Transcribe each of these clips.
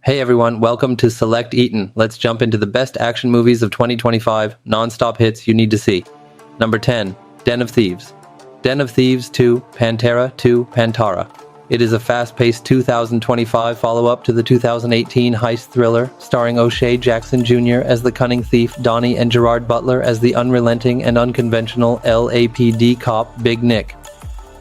Hey everyone, welcome to Select E10. Let's jump into the best action movies of 2025, non-stop hits you need to see. Number 10, Den of Thieves. Den of Thieves 2, Pantera 2, Pantera. It is a fast-paced 2025 follow-up to the 2018 heist thriller, starring O'Shea Jackson Jr. as the cunning thief Donnie and Gerard Butler as the unrelenting and unconventional LAPD cop Big Nick.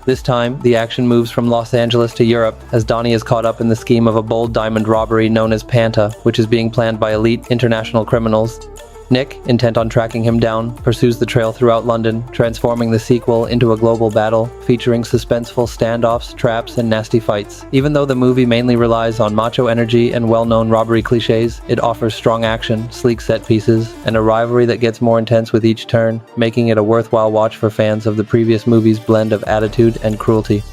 This time, the action moves from Los Angeles to Europe, as Donnie is caught up in the scheme of a bold diamond robbery known as Panta, which is being planned by elite international criminals. Nick, intent on tracking him down, pursues the trail throughout London, transforming the sequel into a global battle, featuring suspenseful standoffs, traps, and nasty fights. Even though the movie mainly relies on macho energy and well-known robbery cliches, it offers strong action, sleek set pieces, and a rivalry that gets more intense with each turn, making it a worthwhile watch for fans of the previous movie's blend of attitude and cruelty.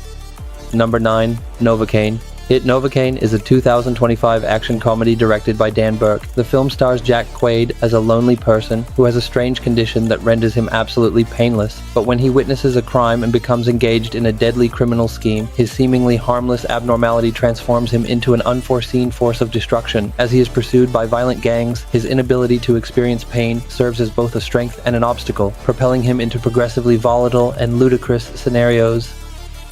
Number 9, Novocaine. Novocaine is a 2025 action comedy directed by Dan Burke. The film stars Jack Quaid as a lonely person who has a strange condition that renders him absolutely painless. But when he witnesses a crime and becomes engaged in a deadly criminal scheme, his seemingly harmless abnormality transforms him into an unforeseen force of destruction. As he is pursued by violent gangs, his inability to experience pain serves as both a strength and an obstacle, propelling him into progressively volatile and ludicrous scenarios.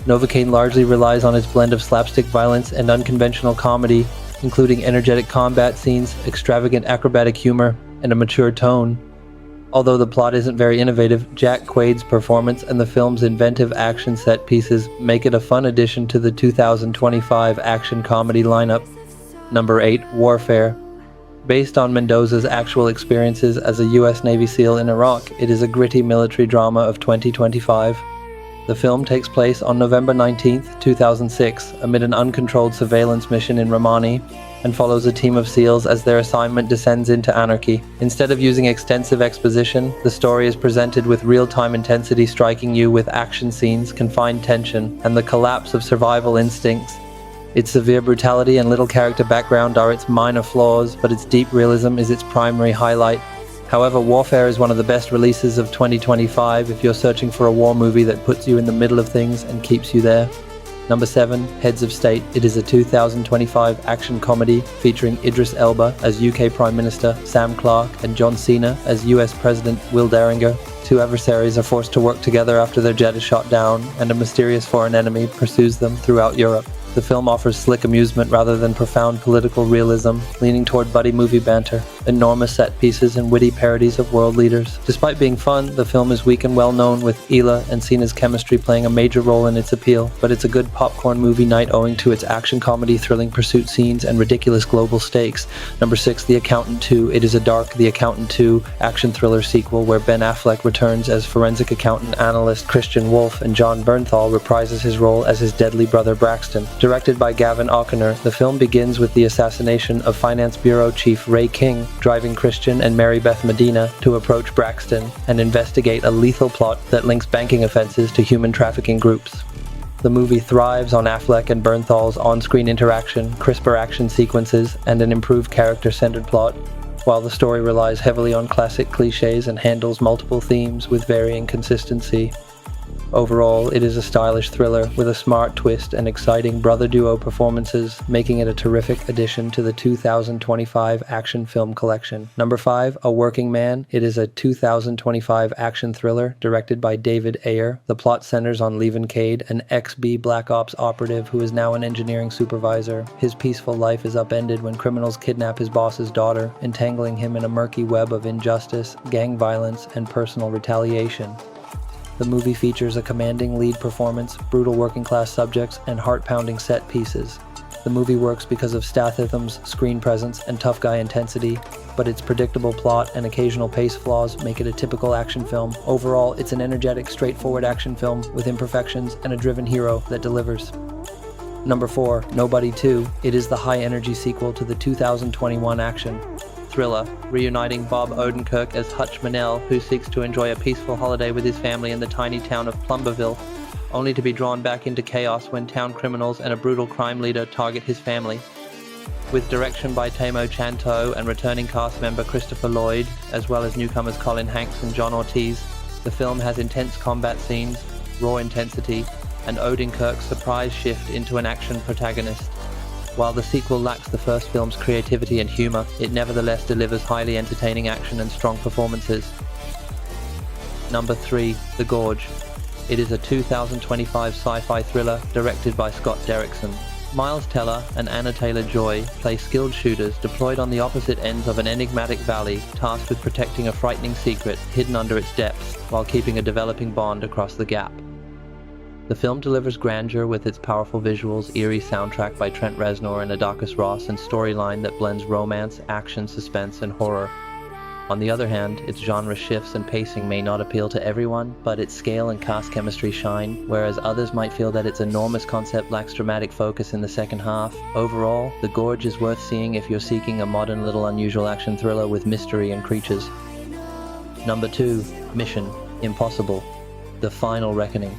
Novocaine largely relies on its blend of slapstick violence and unconventional comedy, including energetic combat scenes, extravagant acrobatic humor, and a mature tone. Although the plot isn't very innovative, Jack Quaid's performance and the film's inventive action set pieces make it a fun addition to the 2025 action comedy lineup. Number 8, Warfare. Based on Mendoza's actual experiences as a U.S. Navy SEAL in Iraq, it is a gritty military drama of 2025. The film takes place on November 19, 2006, amid an uncontrolled surveillance mission in Romani, and follows a team of SEALs as their assignment descends into anarchy. Instead of using extensive exposition, the story is presented with real-time intensity, striking you with action scenes, confined tension, and the collapse of survival instincts. Its severe brutality and little character background are its minor flaws, but its deep realism is its primary highlight. However, Warfare is one of the best releases of 2025 if you're searching for a war movie that puts you in the middle of things and keeps you there. Number 7, Heads of State. It is a 2025 action comedy featuring Idris Elba as UK Prime Minister Sam Clarke and John Cena as US President Will Derringer. Two adversaries are forced to work together after their jet is shot down, and a mysterious foreign enemy pursues them throughout Europe. The film offers slick amusement rather than profound political realism, leaning toward buddy movie banter, enormous set pieces, and witty parodies of world leaders. Despite being fun, the film is weak and well-known, with Hila and Cena's chemistry playing a major role in its appeal, but it's a good popcorn movie night owing to its action comedy, thrilling pursuit scenes, and ridiculous global stakes. Number 6, The Accountant 2. It is a dark The Accountant 2 action thriller sequel where Ben Affleck returns as forensic accountant analyst Christian Wolff, and John Bernthal reprises his role as his deadly brother Braxton. Directed by Gavin O'Connor, the film begins with the assassination of Finance Bureau Chief Ray King, driving Christian and Mary Beth Medina to approach Braxton and investigate a lethal plot that links banking offenses to human trafficking groups. The movie thrives on Affleck and Bernthal's on-screen interaction, crisper action sequences, and an improved character-centered plot, while the story relies heavily on classic cliches and handles multiple themes with varying consistency. Overall, it is a stylish thriller with a smart twist and exciting brother duo performances, making it a terrific addition to the 2025 action film collection. Number 5, A Working Man. It is a 2025 action thriller directed by David Ayer. The plot centers on Levin Cade, an ex-B Black Ops operative who is now an engineering supervisor. His peaceful life is upended when criminals kidnap his boss's daughter, entangling him in a murky web of injustice, gang violence, and personal retaliation. The movie features a commanding lead performance, brutal working-class subjects, and heart-pounding set pieces. The movie works because of Statham's screen presence and tough guy intensity, but its predictable plot and occasional pace flaws make it a typical action film. Overall, it's an energetic, straightforward action film with imperfections and a driven hero that delivers. Number 4, Nobody 2. It is the high-energy sequel to the 2021 action thriller, reuniting Bob Odenkirk as Hutch Manel, who seeks to enjoy a peaceful holiday with his family in the tiny town of Plumberville, only to be drawn back into chaos when town criminals and a brutal crime leader target his family. With direction by Tamo Chanto and returning cast member Christopher Lloyd, as well as newcomers Colin Hanks and John Ortiz, the film has intense combat scenes, raw intensity, and Odenkirk's surprise shift into an action protagonist. While the sequel lacks the first film's creativity and humor, it nevertheless delivers highly entertaining action and strong performances. Number 3. The Gorge. It is a 2025 sci-fi thriller directed by Scott Derrickson. Miles Teller and Anna Taylor-Joy play skilled shooters deployed on the opposite ends of an enigmatic valley, tasked with protecting a frightening secret hidden under its depths while keeping a developing bond across the gap. The film delivers grandeur with its powerful visuals, eerie soundtrack by Trent Reznor and Adakis Ross, and storyline that blends romance, action, suspense, and horror. On the other hand, its genre shifts and pacing may not appeal to everyone, but its scale and cast chemistry shine, whereas others might feel that its enormous concept lacks dramatic focus in the second half. Overall, The Gorge is worth seeing if you're seeking a modern, little unusual action thriller with mystery and creatures. Number 2. Mission: Impossible. The Final Reckoning.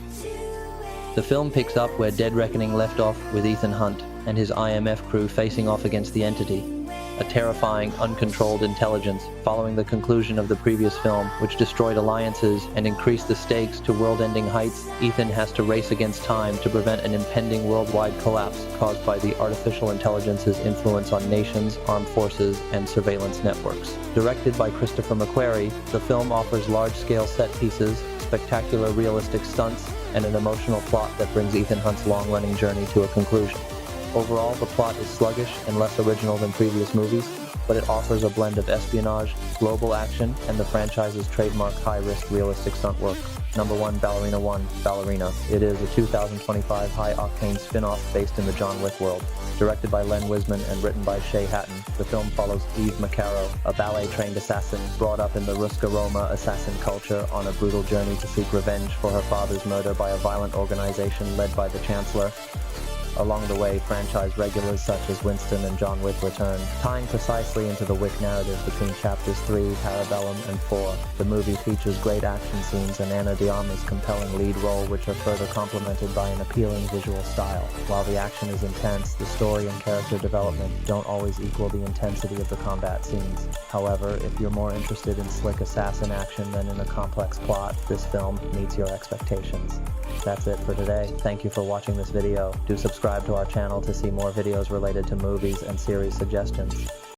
The film picks up where Dead Reckoning left off, with Ethan Hunt and his IMF crew facing off against the Entity, a terrifying, uncontrolled intelligence. Following the conclusion of the previous film, which destroyed alliances and increased the stakes to world-ending heights, Ethan has to race against time to prevent an impending worldwide collapse caused by the artificial intelligence's influence on nations, armed forces, and surveillance networks. Directed by Christopher McQuarrie, the film offers large-scale set pieces, spectacular realistic stunts, and an emotional plot that brings Ethan Hunt's long-running journey to a conclusion. Overall, the plot is sluggish and less original than previous movies, but it offers a blend of espionage, global action, and the franchise's trademark high-risk realistic stunt work. Number 1. Ballerina 1. Ballerina. It is a 2025 high-octane spin-off based in the John Wick world. Directed by Len Wiseman and written by Shay Hatton, the film follows Eve Macaro, a ballet-trained assassin brought up in the Ruska Roma assassin culture, on a brutal journey to seek revenge for her father's murder by a violent organization led by the Chancellor. Along the way, franchise regulars such as Winston and John Wick return, tying precisely into the Wick narrative between chapters 3, Parabellum, and 4. The movie features great action scenes and Ana de Armas' compelling lead role, which are further complemented by an appealing visual style. While the action is intense, the story and character development don't always equal the intensity of the combat scenes. However, if you're more interested in slick assassin action than in a complex plot, this film meets your expectations. That's it for today. Thank you for watching this video. Do subscribe to our channel to see more videos related to movies and series suggestions.